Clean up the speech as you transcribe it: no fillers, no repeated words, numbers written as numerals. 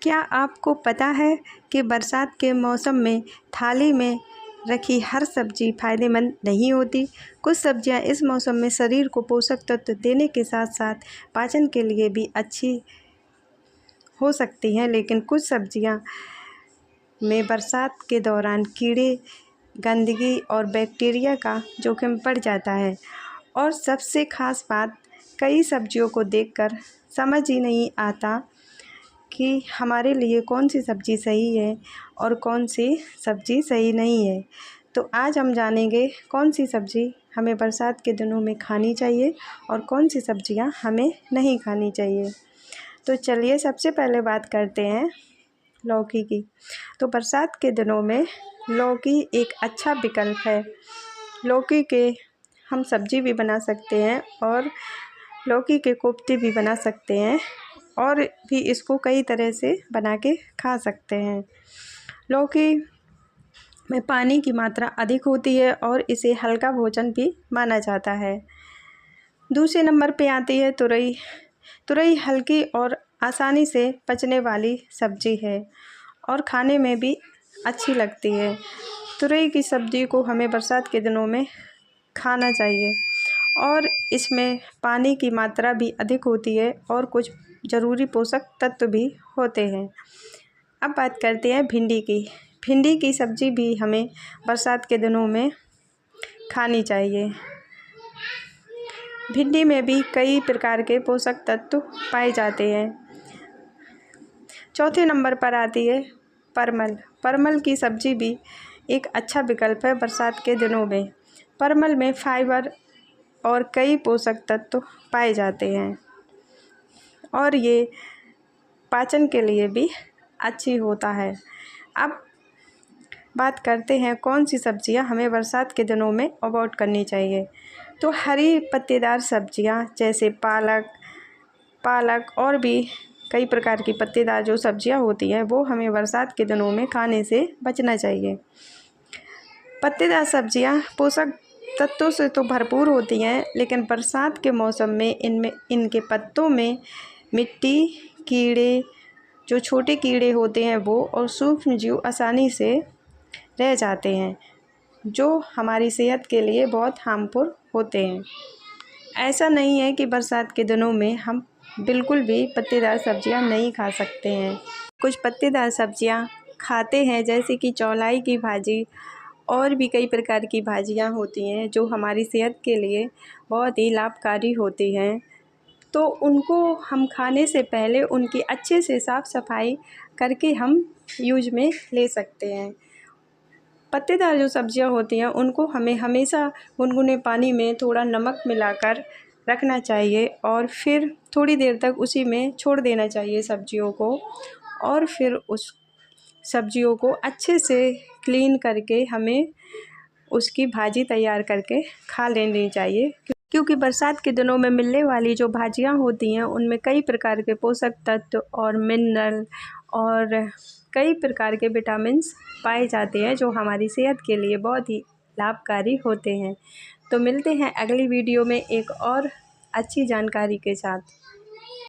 क्या आपको पता है कि बरसात के मौसम में थाली में रखी हर सब्ज़ी फ़ायदेमंद नहीं होती। कुछ सब्ज़ियां इस मौसम में शरीर को पोषक तत्व देने के साथ साथ पाचन के लिए भी अच्छी हो सकती हैं, लेकिन कुछ सब्ज़ियां में बरसात के दौरान कीड़े, गंदगी और बैक्टीरिया का जोखिम बढ़ जाता है। और सबसे ख़ास बात, कई सब्ज़ियों को देखकर समझ ही नहीं आता कि हमारे लिए कौन सी सब्ज़ी सही है और कौन सी सब्ज़ी सही नहीं है। तो आज हम जानेंगे कौन सी सब्ज़ी हमें बरसात के दिनों में खानी चाहिए और कौन सी सब्ज़ियां हमें नहीं खानी चाहिए। तो चलिए सबसे पहले बात करते हैं लौकी की। तो बरसात के दिनों में लौकी एक अच्छा विकल्प है। लौकी के हम सब्ज़ी भी बना सकते हैं और लौकी के कोफ्ते भी बना सकते हैं और भी इसको कई तरह से बना के खा सकते हैं। लौकी में पानी की मात्रा अधिक होती है और इसे हल्का भोजन भी माना जाता है। दूसरे नंबर पे आती है तुरई। तुरई हल्की और आसानी से पचने वाली सब्ज़ी है और खाने में भी अच्छी लगती है। तुरई की सब्ज़ी को हमें बरसात के दिनों में खाना चाहिए और इसमें पानी की मात्रा भी अधिक होती है और कुछ ज़रूरी पोषक तत्व भी होते हैं। अब बात करते हैं भिंडी की। भिंडी की सब्ज़ी भी हमें बरसात के दिनों में खानी चाहिए। भिंडी में भी कई प्रकार के पोषक तत्व पाए जाते हैं। चौथे नंबर पर आती है परमल। परमल की सब्ज़ी भी एक अच्छा विकल्प है बरसात के दिनों में। परमल में फाइबर और कई पोषक तत्व पाए जाते हैं और ये पाचन के लिए भी अच्छी होता है। अब बात करते हैं कौन सी सब्ज़ियां हमें बरसात के दिनों में अवॉइड करनी चाहिए। तो हरी पत्तेदार सब्ज़ियां जैसे पालक और भी कई प्रकार की पत्तेदार जो सब्ज़ियां होती हैं वो हमें बरसात के दिनों में खाने से बचना चाहिए। पत्तेदार सब्ज़ियां पोषक तत्वों से तो भरपूर होती हैं, लेकिन बरसात के मौसम में इनके पत्तों में मिट्टी, कीड़े, जो छोटे कीड़े होते हैं वो और सूक्ष्म जीव आसानी से रह जाते हैं, जो हमारी सेहत के लिए बहुत हार्मफुल होते हैं। ऐसा नहीं है कि बरसात के दिनों में हम बिल्कुल भी पत्तेदार सब्ज़ियां नहीं खा सकते हैं। कुछ पत्तेदार सब्ज़ियां खाते हैं, जैसे कि चौलाई की भाजी और भी कई प्रकार की भाजियां होती हैं जो हमारी सेहत के लिए बहुत ही लाभकारी होती हैं। तो उनको हम खाने से पहले उनकी अच्छे से साफ़ सफाई करके हम यूज में ले सकते हैं। पत्तेदार जो सब्ज़ियां होती हैं उनको हमें हमेशा गुनगुने पानी में थोड़ा नमक मिलाकर रखना चाहिए और फिर थोड़ी देर तक उसी में छोड़ देना चाहिए सब्ज़ियों को, और फिर उस सब्ज़ियों को अच्छे से क्लीन करके हमें उसकी भाजी तैयार करके खा लेनी चाहिए। क्योंकि बरसात के दिनों में मिलने वाली जो भाजियाँ होती हैं उनमें कई प्रकार के पोषक तत्व और मिनरल और कई प्रकार के विटामिन्स पाए जाते हैं जो हमारी सेहत के लिए बहुत ही लाभकारी होते हैं। तो मिलते हैं अगली वीडियो में एक और अच्छी जानकारी के साथ।